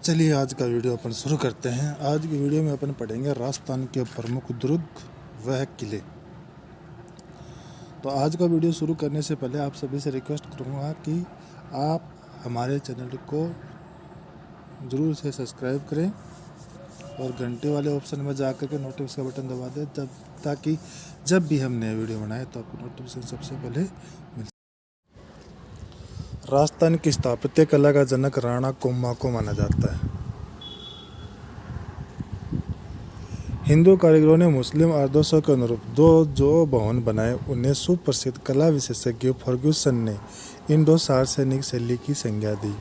चलिए आज का वीडियो अपन शुरू करते हैं। आज की वीडियो में अपन पढ़ेंगे राजस्थान के प्रमुख दुर्ग वह किले। तो आज का वीडियो शुरू करने से पहले आप सभी से रिक्वेस्ट करूंगा कि आप हमारे चैनल को ज़रूर से सब्सक्राइब करें और घंटे वाले ऑप्शन में जाकर के नोटिफिकेशन का बटन दबा दें ताकि जब भी हम नए वीडियो बनाएं तो आपको नोटिफिकेशन सबसे पहले मिल। राजस्थान की स्थापत्य कला का जनक राणा कुम्भा को माना जाता है। हिंदू कारीगरों ने मुस्लिम आदर्शों के अनुरूप जो भवन बनाए उन्हें सुप्रसिद्ध कला विशेषज्ञ फर्ग्यूसन ने इंडो सार्सेनिक शैली की संज्ञा दी।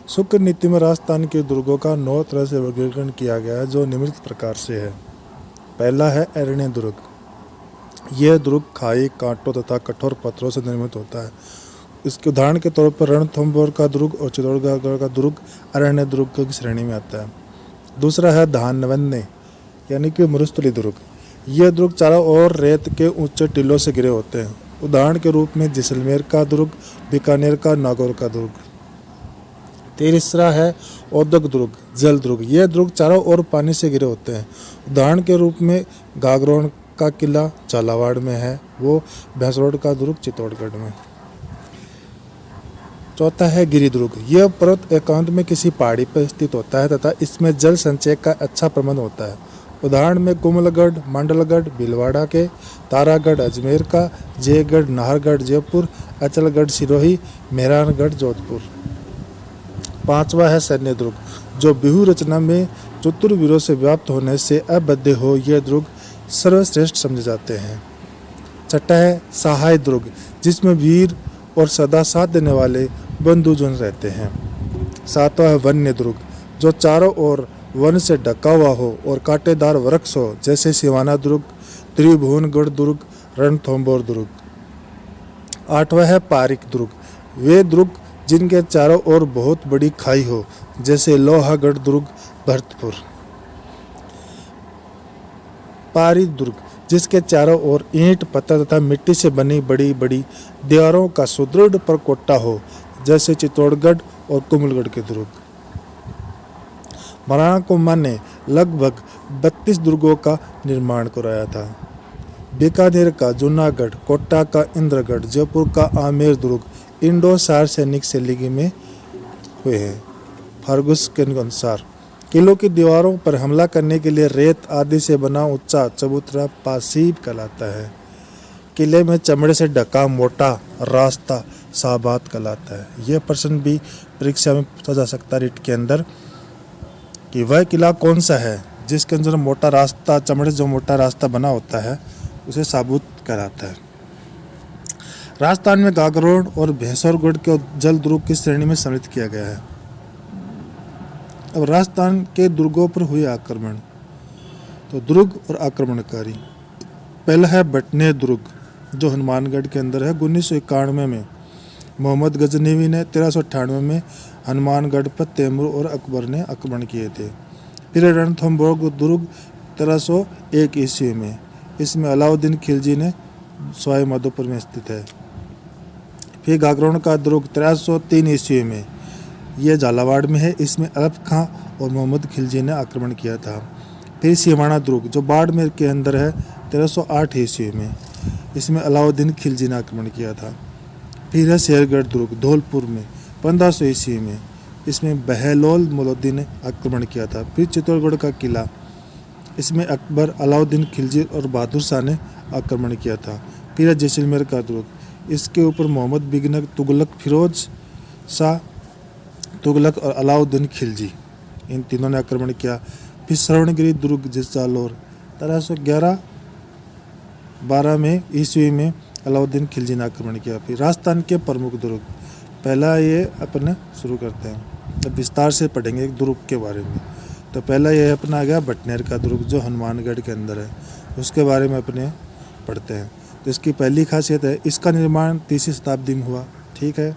शुक्र नीति में राजस्थान के दुर्गों का 9 तरह से वर्गीकरण किया गया है, जो निम्नलिखित प्रकार से है। पहला है अरण्य दुर्ग। यह दुर्ग खाई, कांटों तथा कठोर पत्थरों से निर्मित होता है। इसके उदाहरण के तौर पर रणथंभौर का दुर्ग और चित्तौड़गढ़ का दुर्ग अरण्य दुर्ग की श्रेणी में आता है। दूसरा है धानवन्य यानी कि मरुस्थली दुर्ग। यह दुर्ग चारों ओर रेत के ऊंचे टीलों से घिरे होते हैं। उदाहरण के रूप में जैसलमेर का दुर्ग, बीकानेर का नागौर का दुर्ग। तीसरा है औद्योगिक दुर्ग, जल दुर्ग। यह दुर्ग चारों ओर पानी से घिरे होते हैं। उदाहरण के रूप में गागरोन का किला झालावाड़ में है, वो भैंसरोड का दुर्ग चित्तौड़गढ़ में। चौथा है गिरि दुर्ग। यह पर्वत एकांत में किसी पहाड़ी पर स्थित होता है तथा इसमें जल संचय का अच्छा प्रबंध होता है। उदाहरण में कुमलगढ़, मंडलगढ़ भीलवाड़ा के, तारागढ़ अजमेर का, जयगढ़ नाहरगढ़ जयपुर, अचलगढ़ सिरोही, मेहरानगढ़ जोधपुर। पांचवा है सैन्य दुर्ग, जो व्यूह रचना में चतुर्वीरों से व्याप्त होने से अबद्ध हो यह दुर्ग सर्वश्रेष्ठ समझे जाते हैं। छठा है सहाय दुर्ग, जिसमें वीर और सदा साथ देने वाले बंधुजन रहते हैं। सातवां है वन्य दुर्ग, जो चारों ओर वन से ढका हुआ हो और कांटेदार वृक्ष हो, जैसे सिवाना दुर्ग, त्रिभुवनगढ़ दुर्ग, रणथंभौर दुर्ग। आठवां है पारिक दुर्ग। वे दुर्ग जिनके चारों ओर बहुत बड़ी खाई हो, जैसे लोहागढ़ दुर्ग, भरतपुर। पारिक दुर्ग, जिसके चारों ओर ईंट, पत्थर तथा मिट्टी से बनी बड़ी बड़ी दीवारों का सुदृढ़ परकोटा हो, जैसे चित्तौड़गढ़ और कुमलगढ़ के दुर्ग। महाराणा कुम्भा ने लगभग 32 दुर्गों का निर्माण कराया था। बीकानेर का जूनागढ़, कोटा का इंद्रगढ़, जयपुर का आमेर दुर्ग इंडो सार्सेनिक शैली में हुए हैं। फर्गुस के अनुसार किलों की दीवारों पर हमला करने के लिए रेत आदि से बना ऊंचा चबूतरा पासीब कहलाता है। किले में चमड़े से ढका मोटा रास्ता साबात कहलाता है। यह प्रश्न भी परीक्षा में पूछा जा सकता है रीट के अंदर कि वह किला कौन सा है जिसके अंदर मोटा रास्ता, चमड़े जो मोटा रास्ता बना होता है उसे साबूत कहलाता है। राजस्थान में गागरोन और भैंसरगढ़ के जल दुर्ग की श्रेणी में सम्मिलित किया गया है। अब राजस्थान के दुर्गों पर हुए आक्रमण। तो दुर्ग और आक्रमणकारी। पहला है बटनेर दुर्ग, जो हनुमानगढ़ के अंदर है। 1991 में मोहम्मद गजनवी ने 1398 में हनुमानगढ़ पर तैमूर और अकबर ने आक्रमण किए थे। फिर रणथंभौर दुर्ग 1301 ईस्वी में, इसमें अलाउद्दीन खिलजी ने सवाई माधोपुर में स्थित है। फिर गागरोन का दुर्ग 1303 ईस्वी में, यह झालावाड़ में है, इसमें अरब खां और मोहम्मद खिलजी ने आक्रमण किया था। फिर सिवाना दुर्ग, जो बाड़मेर के अंदर है, 1308 ईस्वी में, इसमें अलाउद्दीन खिलजी ने आक्रमण किया था। फिर है शेरगढ़ दुर्ग धौलपुर में 1500 ईस्वी में, इसमें बहलोल मोलुद्दीन ने आक्रमण किया था। फिर चित्तौड़गढ़ का किला, इसमें अकबर, अलाउद्दीन खिलजी और बहादुर शाह ने आक्रमण किया था। फिर है जैसलमेर का दुर्ग, इसके ऊपर मोहम्मद बिगनर, तुगलक, फिरोज शाह तुगलक और अलाउद्दीन खिलजी, इन तीनों ने आक्रमण किया। फिर श्रवणगिरी दुर्ग जैसलमेर 1311-12 में ईस्वी में अलाउद्दीन खिलजी ने आक्रमण किया। फिर राजस्थान के प्रमुख दुर्ग। पहला ये अपन शुरू करते हैं, तो विस्तार से पढ़ेंगे एक दुर्ग के बारे में। तो पहला ये अपना आ गया बटनेर का दुर्ग, जो हनुमानगढ़ के अंदर है, उसके बारे में अपने पढ़ते हैं। तो इसकी पहली खासियत है इसका निर्माण 3वीं शताब्दी में हुआ। ठीक है।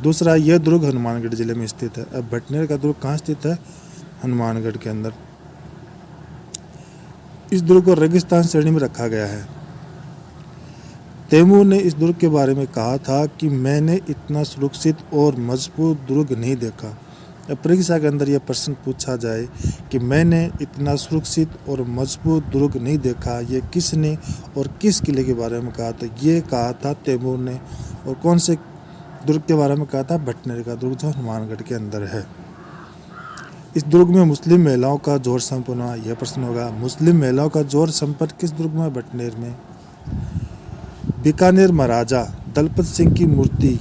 दूसरा, यह दुर्ग हनुमानगढ़ जिले में स्थित है। अब बटनेर का दुर्ग कहाँ स्थित है? हनुमानगढ़ के अंदर। इस दुर्ग को रेगिस्तान श्रेणी में रखा गया है। तैमूर ने इस दुर्ग के बारे में कहा था कि मैंने इतना सुरक्षित और मजबूत दुर्ग नहीं देखा। अब परीक्षा के अंदर यह प्रश्न पूछा जाए कि मैंने इतना सुरक्षित और मजबूत दुर्ग नहीं देखा, ये किसने और किस किले के बारे में कहा, तो ये कहा था तैमूर ने। और कौन से दुर्ग के बारे में कहा था? भटनेर का दुर्ग, जो हनुमानगढ़ के अंदर है। इस दुर्ग में मुस्लिम महिलाओं का जोर संपर्क हुआ, यह प्रश्न होगा। मुस्लिम महिलाओं का जोर संपर्क किस दुर्ग में? भटनेर में। बीकानेर महाराजा दलपत सिंह की मूर्ति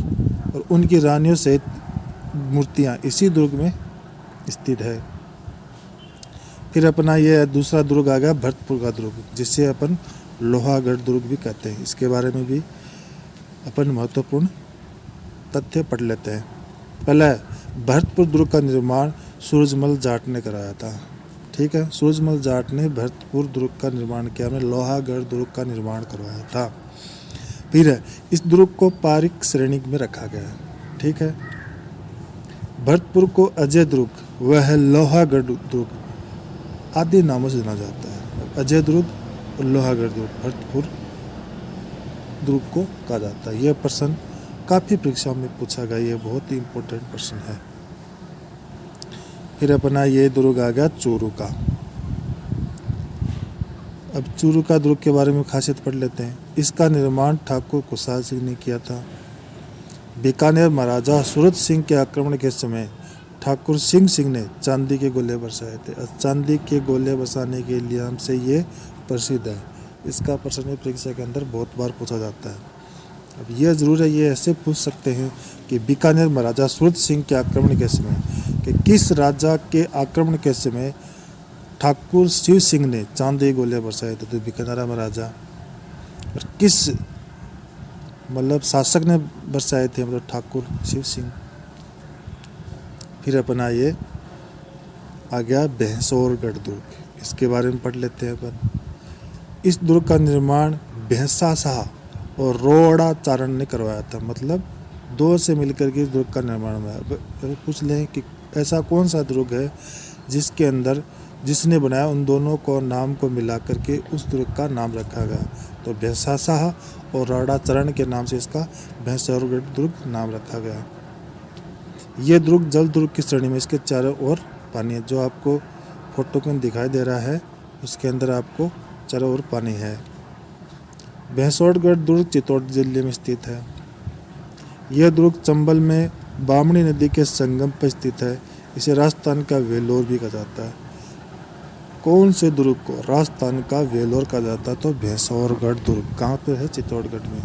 और उनकी रानियों सहित मूर्तियां इसी दुर्ग में स्थित है। फिर अपना ये दूसरा दुर्ग आ गया भरतपुर का दुर्ग, जिसे अपन लोहागढ़ दुर्ग भी कहते हैं। इसके बारे में भी अपन महत्वपूर्ण तथ्य पढ़ लेते हैं। पहला, भरतपुर दुर्ग का निर्माण सूरजमल जाट ने कराया था। ठीक है, सूरजमल जाट ने भरतपुर दुर्ग का निर्माण किया, में लोहागढ़ दुर्ग का निर्माण करवाया था। फिर है, इस दुर्ग को पारिक श्रेणी में रखा गया है। ठीक है, भरतपुर को अजय दुर्ग वह लोहागढ़ दुर्ग आदि नामों से जाना जाता है। अजय दुर्ग और लोहागढ़ दुर्ग भरतपुर दुर्ग को कहा जाता है। यह प्रश्न काफ़ी परीक्षाओं में पूछा गया, ये बहुत ही इम्पोर्टेंट प्रश्न है। फिर अपना ये दुर्ग आ गया चूरू का। अब चूरू का दुर्ग के बारे में खासियत पढ़ लेते हैं। इसका निर्माण ठाकुर कुशाल सिंह ने किया था। बीकानेर महाराजा सूरत सिंह के आक्रमण के समय ठाकुर सिंह ने चांदी के गोले बरसाए थे। चांदी के गोले बरसाने के लिए हमसे ये प्रसिद्ध है। इसका प्रश्न परीक्षा के अंदर बहुत बार पूछा जाता है। अब यह जरूर है, ये ऐसे पूछ सकते हैं कि बीकानेर महाराजा सूरत सिंह के आक्रमण के समय, कि किस राजा के आक्रमण के समय ठाकुर शिव सिंह ने चांदी गोले बरसाए थे? तो बीकानेर महाराजा। और किस मतलब शासक ने बरसाए थे? मतलब ठाकुर शिव सिंह। फिर अपना ये आ गया भैंसोरगढ़ दुर्ग, इसके बारे में पढ़ लेते हैं अपन। इस दुर्ग का निर्माण भैंसा शाह और रोड़ाचारण ने करवाया था। मतलब दो से मिलकर के इस दुर्ग का निर्माण हुआ। पूछ लें कि ऐसा कौन सा दुर्ग है जिसके अंदर जिसने बनाया, उन दोनों को नाम को मिला करके उस दुर्ग का नाम रखा गया, तो भैंसा शाह और रोड़ाचरण के नाम से इसका भैंसोरगढ़ दुर्ग नाम रखा गया। ये दुर्ग जल दुर्ग की श्रेणी में, इसके चारों ओर पानी है। जो आपको फोटो में दिखाई दे रहा है उसके अंदर आपको चारों ओर पानी है। भैंसोरगढ़ दुर्ग चित्तौड़ जिले में स्थित है। यह दुर्ग चंबल में बामणी नदी के संगम पर स्थित है। इसे राजस्थान का वेलोर भी कहा जाता है। कौन से दुर्ग को राजस्थान का वेलोर कहा जाता है? तो भैंसोरगढ़ दुर्ग। कहाँ पर है? चित्तौड़गढ़ में।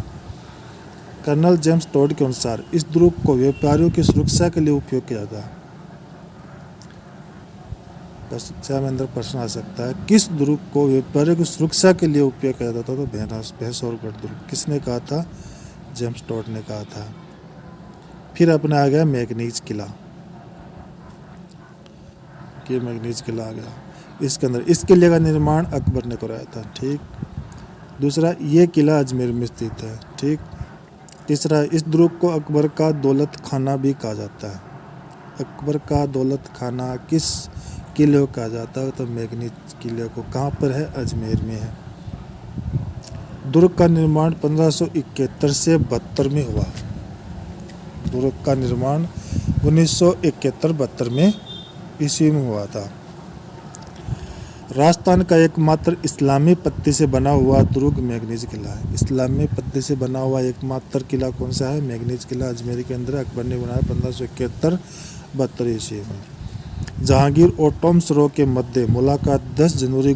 कर्नल जेम्स टॉड के अनुसार इस दुर्ग को व्यापारियों की सुरक्षा के लिए उपयोग किया जाता है। परीक्षा में अंदर प्रश्न आ सकता है, किस दुर्ग को व्यापारियों की सुरक्षा के लिए उपयोग किया जाता? तो भैंसोरगढ़ दुर्ग। किसने कहा था? जेम्स टॉड ने कहा था। फिर अपना आ गया मैगनीज किला। ये मैगनीज किला आ गया। इसके अंदर इस किले का निर्माण अकबर ने कराया था। ठीक। दूसरा, ये किला अजमेर में स्थित है। ठीक। तीसरा, इस दुर्ग को अकबर का दौलत खाना भी कहा जाता है। अकबर का दौलत खाना किस किले को कहा जाता है? तो मैगनीज किले को। कहाँ पर है? अजमेर में है। दुर्ग का निर्माण 1571 से 72 में हुआ। दुर्ग का निर्माण 1971-72 में ईस्वी में हुआ था। राजस्थान का एकमात्र इस्लामी पत्ती से बना हुआ दुर्ग मैगनीज किला है। इस्लामी पत्ती से बना हुआ एकमात्र किला कौन सा है? मैगनीज किला अजमेर के अंदर अकबर ने बनाया 1571-72 ईस्वी में। जहांगीर और टॉम सरो के मध्य मुलाकात 10 जनवरी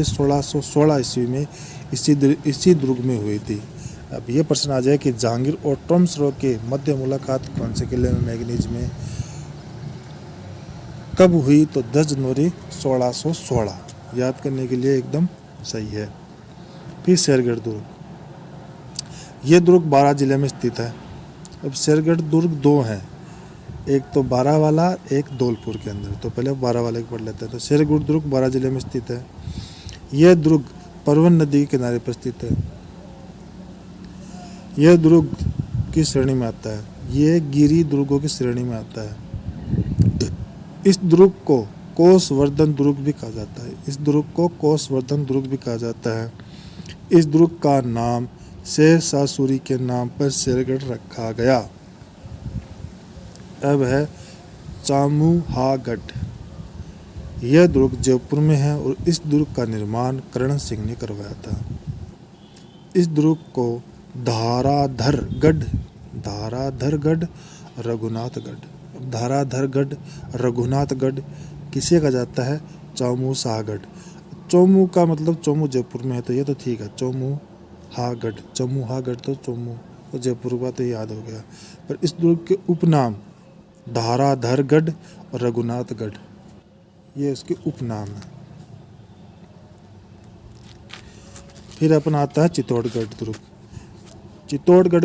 1616 ईस्वी में इसी दुर्ग में हुई थी। अब ये प्रश्न आ जाए कि जहांगीर और टॉम सरो के मध्य मुलाकात कौन से किले में, मैगनीज में, कब हुई? तो 10 जनवरी 1616। याद करने के लिए एकदम सही है। फिर शेरगढ़ दुर्ग। ये दुर्ग बारां जिले में स्थित है। अब शेरगढ़ दुर्ग दो हैं, एक तो बारां वाला, एक धौलपुर के अंदर। तो पहले बारां वाले को पढ़ लेते हैं। तो शेरगढ़ दुर्ग बारां जिले में स्थित है। यह दुर्ग परवन नदी के किनारे पर स्थित है। यह दुर्ग की श्रेणी में आता है। यह गिरी दुर्गों की श्रेणी में आता है। इस दुर्ग को कोसवर्धन दुर्ग भी कहा जाता है। इस दुर्ग को कोसवर्धन दुर्ग भी कहा जाता है। इस दुर्ग का नाम शेर शाह सूरी के नाम पर शेरगढ़ रखा गया। अब है चामुहागढ़। यह दुर्ग जयपुर में है और इस दुर्ग का निर्माण करण सिंह ने करवाया था। इस दुर्ग को धाराधरगढ़ रघुनाथगढ़ रघुनाथगढ़ किसे कहा जाता है? चौमुसागढ़। चौमू का मतलब चौमू जयपुर में है तो ये तो ठीक है, चौमुहागढ़ तो चौमू तो जयपुर का तो याद हो गया। पर इस दुर्ग के उपनाम धाराधरगढ़ और रघुनाथगढ़ ये इसके उपनाम है। फिर अपन आता है चित्तौड़गढ़ दुर्ग। चित्तौड़गढ़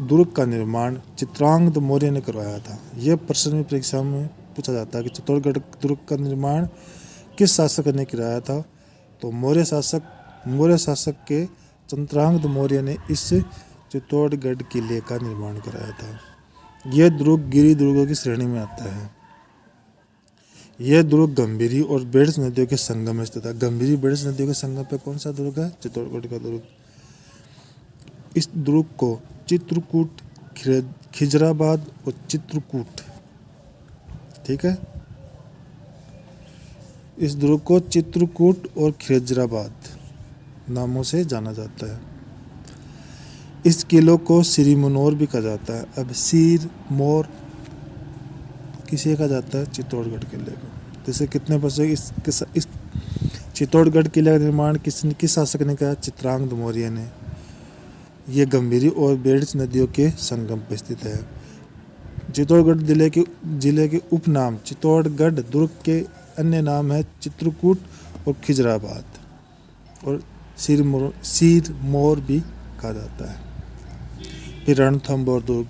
दुर्ग का निर्माण चित्रांगद मौर्य ने करवाया था। यह प्रश्न में परीक्षा में पूछा जाता है कि चित्तौड़गढ़ दुर्ग का निर्माण किस शासक ने कराया था? तो मौर्य शासक के चित्रांगद मौर्य ने इस चित्तौड़गढ़ किले का निर्माण कराया था। यह दुर्ग गिरि दुर्गों की श्रेणी में आता है। यह दुर्ग गंभीरी और बेड़स नदियों के संगम में स्थित है। गंभीरी बेड़स नदियों के संगम पे कौन सा दुर्ग है? चित्तौड़गढ़ का दुर्ग। इस दुर्ग को चित्रकूट, खिजराबाद और चित्रकूट, ठीक है, इस दुर्ग को चित्रकूट और खिजराबाद नामों से जाना जाता है। इस किले को सिरमौर भी कहा जाता है। अब सिरमौर किसे कहा जाता है? चित्तौड़गढ़ किले को। जैसे कितने वर्षों इस चित्तौड़गढ़ किले का निर्माण किस शासक ने किया? चित्रांगद मौर्य ने। ये गंभीरी और बेड़स नदियों के संगम पर स्थित है। चित्तौड़गढ़ जिले के उपनाम चित्तौड़गढ़ दुर्ग के अन्य नाम है चित्रकूट और खिजराबाद और सिरमौर भी कहा जाता है। फिर रणथंभौर दुर्ग।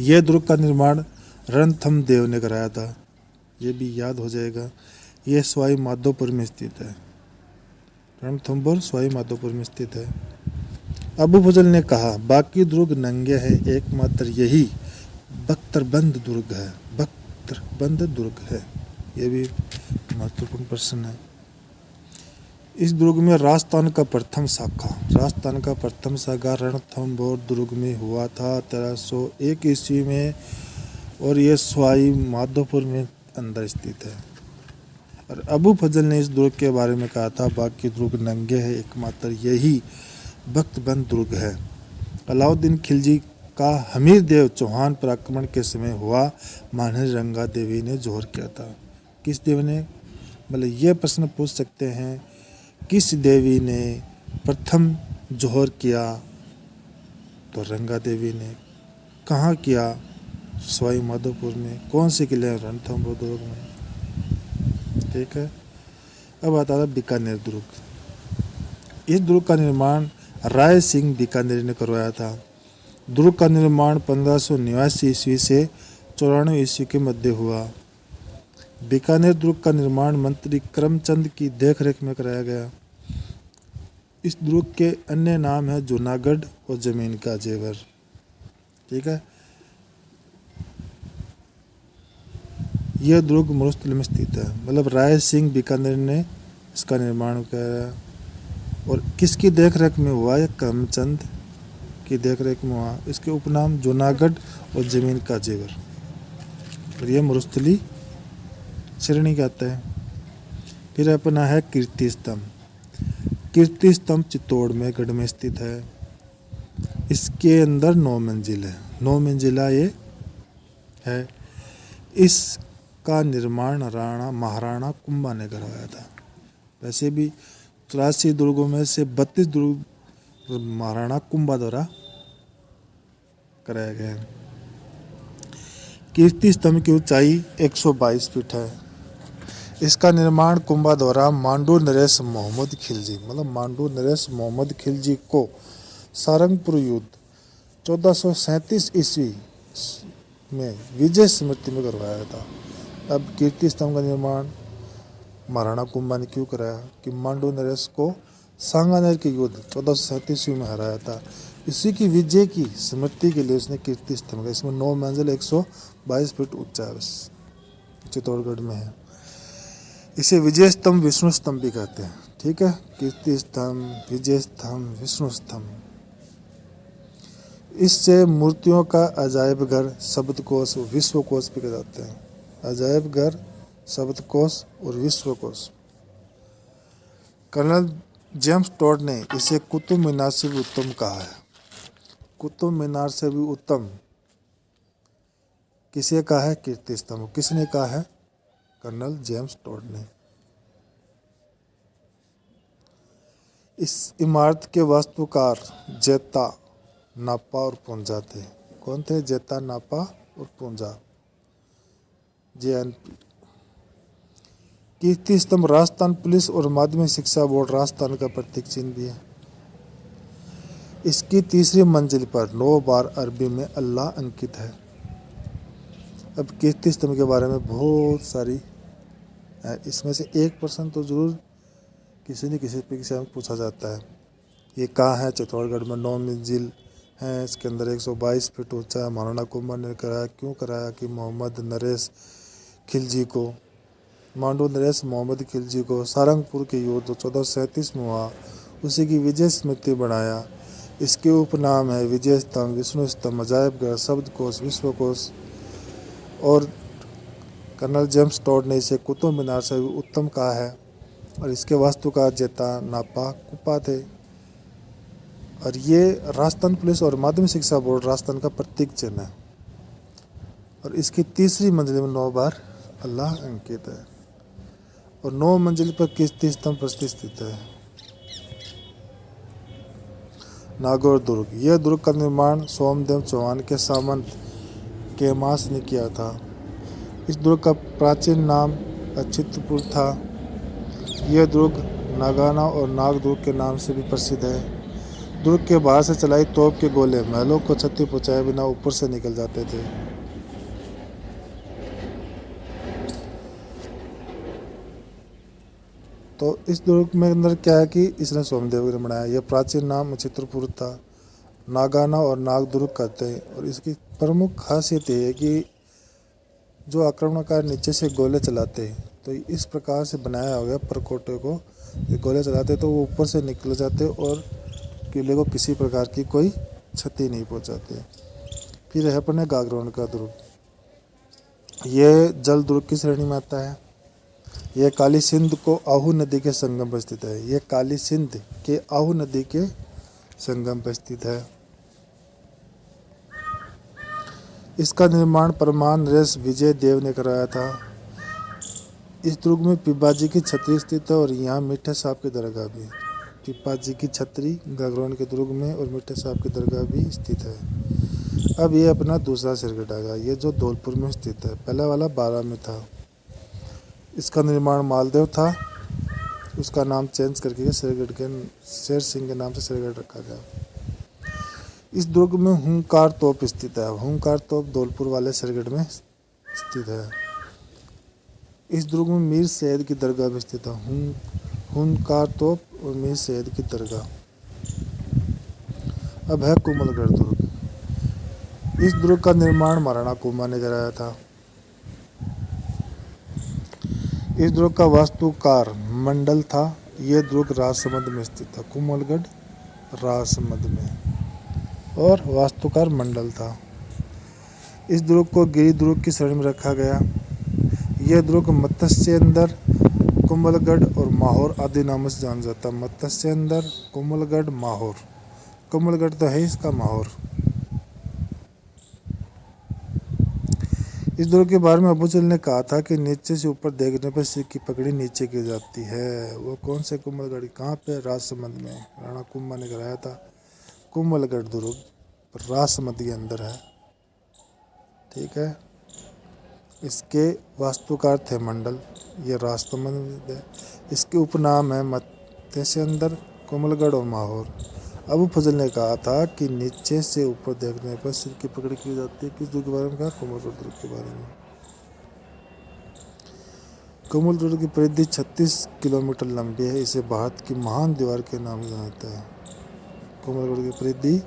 यह दुर्ग का निर्माण रणथंभदेव ने कराया था। ये भी याद हो जाएगा। यह सवाई माधोपुर में स्थित है। रणथंभौर सवाई माधोपुर में स्थित है। अबू फजल ने कहा बाकी दुर्ग नंगे हैं, एकमात्र यही बख्तरबंद दुर्ग है। यह भी महत्वपूर्ण प्रश्न है। इस दुर्ग में राजस्थान का प्रथम शाखा रणथंभौर दुर्ग में हुआ था 1301 ईस्वी में और यह सवाई माधोपुर में अंदर स्थित है। और अबू फजल ने इस दुर्ग के बारे में कहा था बाकी दुर्ग नंगे हैं, एकमात्र यही बख्तरबंद दुर्ग है। अलाउद्दीन खिलजी का हमीर देव चौहान पर आक्रमण के समय हुआ। महारानी रंगा देवी ने जोहर किया था। किस देवी ने? मतलब ये प्रश्न पूछ सकते हैं किस देवी ने प्रथम जोहर किया? तो रंगा देवी ने। कहाँ किया? सवाई माधोपुर में। कौन से किले? रणथंभौर दुर्ग में, ठीक है। अब आता है बीकानेर दुर्ग। इस दुर्ग का निर्माण राय सिंह बीकानेरी ने करवाया था। दुर्ग का निर्माण 1589 ईस्वी से 94 ईस्वी के मध्य हुआ। बीकानेर दुर्ग का निर्माण मंत्री करमचंद की देखरेख में कराया गया। इस दुर्ग के अन्य नाम है जूनागढ़ और जमीन का जेवर, ठीक है। यह दुर्ग मरुस्थल में स्थित है। मतलब राय सिंह बीकानेर ने इसका निर्माण किया और किसकी देखरेख में हुआ? यह करमचंद की देखरेख में हुआ। इसके उपनाम जूनागढ़ और जमीन का जेवर और यह मरुस्थली श्रेणी कहते हैं। फिर अपना है कीर्ति स्तंभ। कीर्ति स्तंभ चित्तौड़गढ़ में स्थित है। इसके अंदर 9 मंजिल है, 9 मंजिला ये है। इसका निर्माण महाराणा कुंभा ने करवाया था। वैसे भी 83 दुर्गों में से 32 दुर्ग महाराणा कुंभा द्वारा कराया गया है। कीर्ति स्तंभ की ऊंचाई 122 फीट है। इसका निर्माण कुंभा द्वारा मांडू नरेश मोहम्मद खिलजी को सारंगपुर युद्ध 1437 ईस्वी में विजय स्मृति में करवाया था। अब कीर्ति स्तंभ का निर्माण महाराणा कुंभा ने क्यों कराया? कि मांडू नरेश को सांगानेर के युद्ध 1437 ईस्वी में हराया था। इसी की विजय की स्मृति के लिए उसने कीर्ति स्तंभ का, इसमें 9 मंजिल 122 फीट ऊंचा है, चित्तौड़गढ़ में है। इसे विजय स्तंभ विष्णु स्तंभ भी कहते हैं, ठीक है। कीर्ति स्तंभ, विजय स्तंभ, विष्णु स्तंभ। इससे मूर्तियों का अजायब घर, शब्दकोश और विश्वकोश भी कहलाते हैं। अजायब घर, शब्दकोश और विश्वकोश। कर्नल जेम्स टॉड ने इसे कुतुब मीनार से भी उत्तम कहा है। कुतुब मीनार से भी उत्तम किसे कहा है? कीर्ति स्तंभ। किसने कहा है? कर्नल जेम्स टॉड ने। इस इमारत के वास्तुकार जेता, नापा और पूंजा थे। कौन थे? जेता, नापा और पूंजा, JNP। कीर्ति स्तंभ राजस्थान पुलिस और माध्यमिक शिक्षा बोर्ड राजस्थान का प्रतीक चिन्ह भी है। इसकी तीसरी मंजिल पर 9 बार अरबी में अल्लाह अंकित है। अब कीर्ति स्तंभ के बारे में बहुत सारी है, इसमें से एक प्रश्न तो जरूर किसी न किसी परीक्षा में पूछा जाता है। ये कहाँ है? चित्तौड़गढ़ में 9 मंजिल है, इसके अंदर 122 फीट ऊंचा है। महाराणा कुंभा ने कराया, क्यों कराया? कि मोहम्मद नरेश खिलजी को, मांडू नरेश मोहम्मद खिलजी को सारंगपुर के युद्ध 1437 में हुआ, उसी की विजय स्मृति बनाया। इसके उपनाम है विजय स्तंभ, विष्णु स्तंभ, अजायबघर, शब्दकोश, विश्वकोश। और कर्नल जेम्स टॉड ने इसे कुतुब मीनार से भी उत्तम कहा है। और इसके वास्तुकार जेता, नापा, कुप्पा थे। और ये राजस्थान पुलिस और माध्यमिक शिक्षा बोर्ड राजस्थान का प्रतीक चिन्ह है। और इसकी तीसरी मंजिल में 9 बार अल्लाह अंकित है। और 9 मंजिल पर कीर्ति स्तंभ प्रतिष्ठित है। नागौर दुर्ग। यह दुर्ग का निर्माण सोमदेव चौहान के सामंत केमास ने किया था। इस दुर्ग का प्राचीन नाम अछितपुर था। यह दुर्ग नागाना और नागदुर्ग के नाम से भी प्रसिद्ध है। दुर्ग के बाहर से चलाई तोप के गोले महलों को क्षति पहुंचाए बिना ऊपर से निकल जाते थे। तो इस दुर्ग में अंदर क्या है कि इसने सोमदेव ने बनाया। यह प्राचीन नाम चित्रपुर था। नागाना और नागदुर्ग कहते हैं। और इसकी प्रमुख खासियत ये है कि जो आक्रमणकार नीचे से गोले चलाते हैं तो इस प्रकार से बनाया हो गया परकोटे को, गोले चलाते तो वो ऊपर से निकल जाते और किले को किसी प्रकार की कोई क्षति नहीं पहुंचाते। फिर है अपने गागरोन का दुर्ग। यह जल दुर्ग की श्रेणी में आता है। यह काली सिंध को आहू नदी के संगम पर स्थित है। यह काली सिंध के आहू नदी के संगम पर स्थित है। इसका निर्माण परमान नरेश विजय देव ने कराया था। इस दुर्ग में पिपाजी की छतरी स्थित है और यहाँ मीठे सांप की दरगाह भी। पिपाजी की छतरी गागरोन के दुर्ग में और मीठे सांप की दरगाह भी स्थित है। अब ये अपना दूसरा सिरगढ़ आ गया, ये जो धौलपुर में स्थित है। पहला वाला 12 में था। इसका निर्माण मालदेव था, उसका नाम चेंज करके सिरगढ़ के शेर सिंह के नाम से सिरगढ़ रखा गया। इस दुर्ग में हुंकार तोप स्थित है। हुंकार तोप धौलपुर वाले सिरगढ़ में स्थित है। इस दुर्ग में मीर सैयद की दरगाह भी स्थित है। हुंकार तोप और मीर सैयद की दरगाह। अब है कुंभलगढ़ दुर्ग। इस दुर्ग का निर्माण महाराणा कुंभा ने कराया था। इस दुर्ग का वास्तुकार मंडल था। यह दुर्ग राजसमंद में स्थित था। कुंभलगढ़ राजसमंद में और वास्तुकार मंडल था। इस दुर्ग को गिरी दुर्ग की श्रेणी में रखा गया। यह दुर्ग मत्स्येंद्र, कुंभलगढ़ और माहौर आदि नामों से जाना जाता है। मत्स्येंद्र, कुंभलगढ़, माहौर। कुंभलगढ़ तो है इसका माहौर। इस दुर्ग के बारे में अबू जहल ने कहा था कि नीचे से ऊपर देखने पर सिर की पगड़ी नीचे की जाती है। वो कौन से कुंभलगढ़, कहाँ पे? राजसमंद में राणा कुंभा ने कराया था। कुंभलगढ़ दुर्ग राजसमंद के अंदर है। ठीक है। इसके वास्तुकार थे मंडल। ये राजसमंद है। इसके उपनाम है मत्स्येंद्र, कुंभलगढ़ और माहौर। अबू फजल ने कहा था कि नीचे से ऊपर देखने पर सिर की पकड़ की जाती है। किस दुर्ग के बारे में कहा? कुंभलगढ़ दुर्ग के बारे में। कुंभलगढ़ दुर्ग की परिधि 36 किलोमीटर लंबी है। इसे भारत की महान दीवार के नाम से जाना जाता है। कुंभलगढ़ की परिधि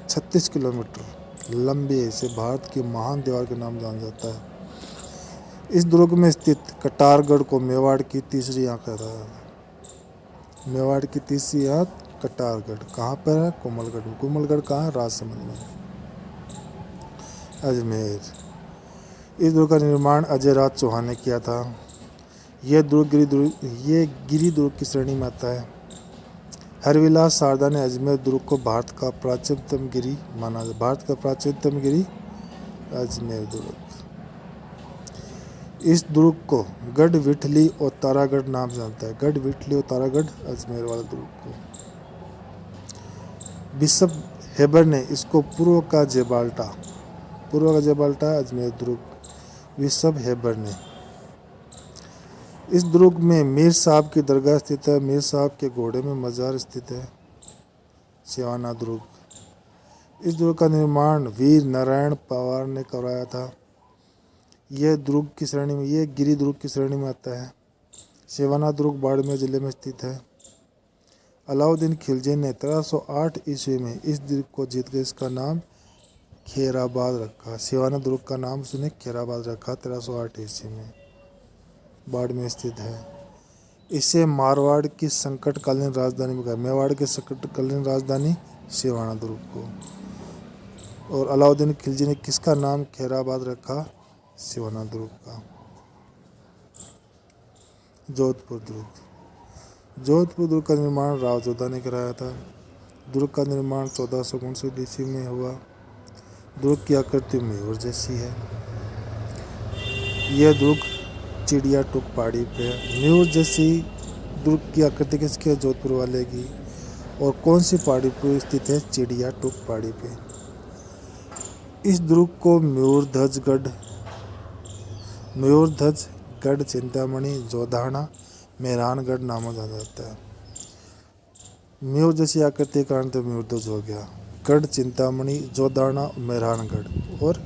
36 किलोमीटर लंबी है। इसे भारत की महान दीवार के नाम जाना जाता है। इस दुर्ग में स्थित कटारगढ़ को मेवाड़ की तीसरी आंख कहता है। मेवाड़ की तीसरी आंख कटारगढ़ कहाँ पर है? कुंभलगढ़ में। कुंभलगढ़ कहाँ है? राजसमंद में। अजमेर। इस दुर्ग का निर्माण अजय राज चौहान ने किया था। यह गिरी दुर्ग की श्रेणी में आता है। हरविलास शारदा ने अजमेर दुर्ग को भारत का प्राचीनतम गिरी माना। भारत का प्राचीनतम गिरी अजमेर दुर्ग। इस दुर्ग को गढ़ विठली और तारागढ़ नाम से जानता है। गढ़ विठली और तारागढ़ अजमेर वाले दुर्ग को। बिशप हेबर ने इसको पूर्व का जेबाल्टा अजमेर दुर्ग। बिशप हेबर ने। इस दुर्ग में मीर साहब की दरगाह स्थित है। मीर साहब के घोड़े में मजार स्थित है। सिवाना दुर्ग। इस दुर्ग का निर्माण वीर नारायण पवार ने करवाया था। यह गिरी दुर्ग की श्रेणी में आता है। सिवाना दुर्ग बाड़मेर जिले में स्थित है। अलाउद्दीन खिलजी ने 1308 ईस्वी में इस दुर्ग को जीतकर इसका नाम खेराबाद रखा। सिवाना दुर्ग का नाम उसने खेराबाद रखा 1308 ईस्वी में। बाड़मेर स्थित है। इसे मारवाड़ की संकटकालीन राजधानी में कहा। मेवाड़ की संकटकालीन राजधानी सिवाना दुर्ग को। और अलाउद्दीन खिलजी ने किसका नाम खेराबाद रखा? सिवाना दुर्ग का। जोधपुर दुर्ग। जोधपुर दुर्ग का निर्माण राव जोधा ने कराया था। दुर्ग का निर्माण 1459 ईस्वी में हुआ। दुर्ग की आकृति मयूर जैसी है। यह दुर्ग चिड़िया टूक पहाड़ी पे है। मयूर जैसी दुर्ग की आकृति किसकी है? जोधपुर वाले की। और कौन सी पहाड़ी पर स्थित है? चिड़िया टूक पहाड़ी पे। इस दुर्ग को मयूरध्वज गढ़, चिंतामणि, जोधाना, मेहरानगढ़ नामों जाना जाता है। मयूर जैसी आकृति के कारण तो मयूरध्वज हो गया। गढ़, चिंतामणि, जोधाना, मेहरानगढ़ और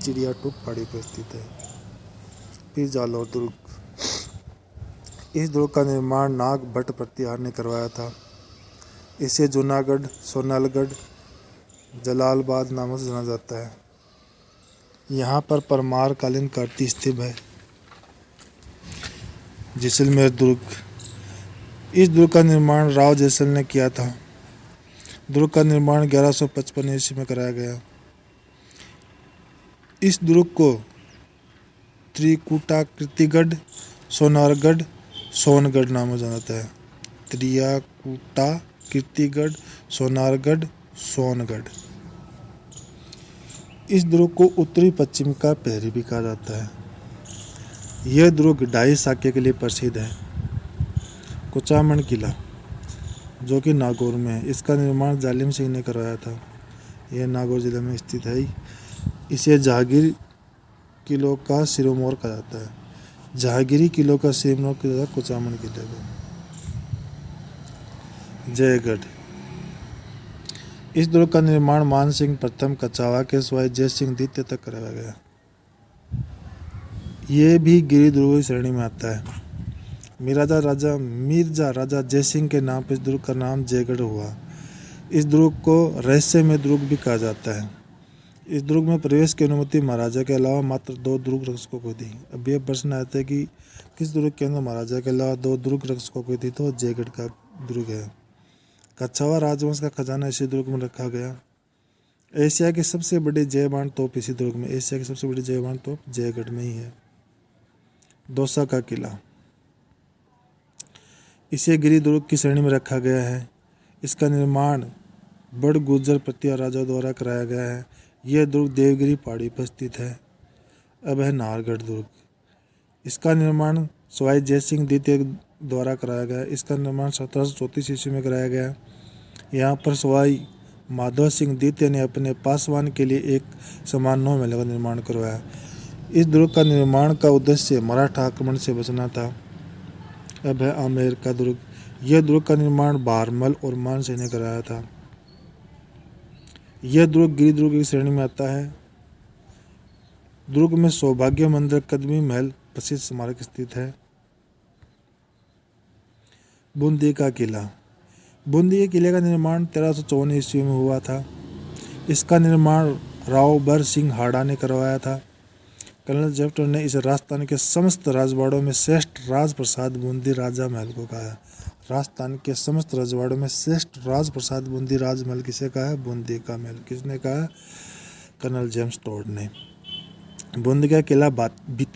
चिड़िया टूक पहाड़ी पर स्थित है। फिर जालौर दुर्ग। इस दुर्ग का निर्माण नाग भट्ट प्रतिहार ने करवाया था। इसे जूनागढ़, सोनालगढ़, जलालबाद नामों से जाना जाता है। यहाँ पर परमार कालीन कारती स्थित है। जैसलमेर दुर्ग। इस दुर्ग का निर्माण राव जैसल ने किया था। दुर्ग का निर्माण 1155 ईस्वी में कराया गया। इस दुर्ग को त्रिकुटा, कीर्तिगढ़, सोनारगढ़, सोनगढ़ नामों जाना जाता है। त्रिकुटा, कीर्तिगढ़, सोनारगढ़, सोनगढ़। इस दुर्ग को उत्तरी पश्चिम का प्रहरी भी कहा जाता है। यह दुर्ग ढाई साक्य के लिए प्रसिद्ध है। कुचामन किला जो कि नागौर में है। इसका निर्माण जालिम सिंह ने करवाया था। यह नागौर जिले में स्थित है। इसे जहांगीर किलो का सिरमौर कहा जाता है। जहांगीरी किलो का सिरमौर कहा जाता है कुचामन किले को। जयगढ़। इस दुर्ग का निर्माण मान सिंह प्रथम कछावा के सिवाय जय सिंह द्वितीय तक कराया गया। यह भी गिरी दुर्ग की श्रेणी में आता है। मिर्जा राजा जय सिंह के नाम पर इस दुर्ग का नाम जयगढ़ हुआ। इस दुर्ग को रहस्यमय दुर्ग भी कहा जाता है। इस दुर्ग में प्रवेश की अनुमति महाराजा के अलावा मात्र 2 दुर्ग रक्षकों को दी। अब यह प्रश्न आता है कि किस दुर्ग के अंदर महाराजा के अलावा 2 दुर्ग रक्षकों को दी? तो जयगढ़ का दुर्ग है। कछावा राजवंश का खजाना इसी दुर्ग में रखा गया। एशिया की सबसे बड़ी जयबान तोप इसी दुर्ग में। एशिया की सबसे बड़ी जयबान तोप जयगढ़ में ही है। दौसा का किला। इसे गिरी दुर्ग की श्रेणी में रखा गया है। इसका निर्माण बड़ गुर्जर प्रतिहार राजा द्वारा कराया गया है। यह दुर्ग देवगिरी पहाड़ी पर स्थित है। अब है नाहरगढ़ दुर्ग। इसका निर्माण सवाई जय सिंह द्वितीय द्वारा कराया गया। इसका निर्माण 1734 ईस्वी में कराया गया। यहाँ पर सवाई माधव सिंह द्वितीय ने अपने पासवान के लिए एक समान 9 महलों का निर्माण करवाया। इस दुर्ग का निर्माण का उद्देश्य मराठा आक्रमण से बचना था। अब है आमेर का दुर्ग। यह दुर्ग का निर्माण भारमल और मान सिंह ने कराया था। यह दुर्ग गिरी दुर्ग की श्रेणी में आता है। दुर्ग में सौभाग्य मंदिर, कदमी महल, प्रसिद्ध स्मारक स्थित है। बूंदी का किला। बूंदी के किले का निर्माण 1354 ईस्वी में हुआ था। इसका निर्माण राव बर सिंह हाड़ा ने करवाया था। कर्नल जेफ्टर ने इसे राजस्थान के समस्त राजवाड़ों में श्रेष्ठ राजप्रसाद बूंदी राजा महल को कहा है। राजस्थान के समस्त राजवाड़ों में श्रेष्ठ राजप्रसाद बूंदी राजमहल किसे कहा है? बूंदी का महल। किसने कहा? कर्नल जेम्स टोड ने। बूंद का किला बीती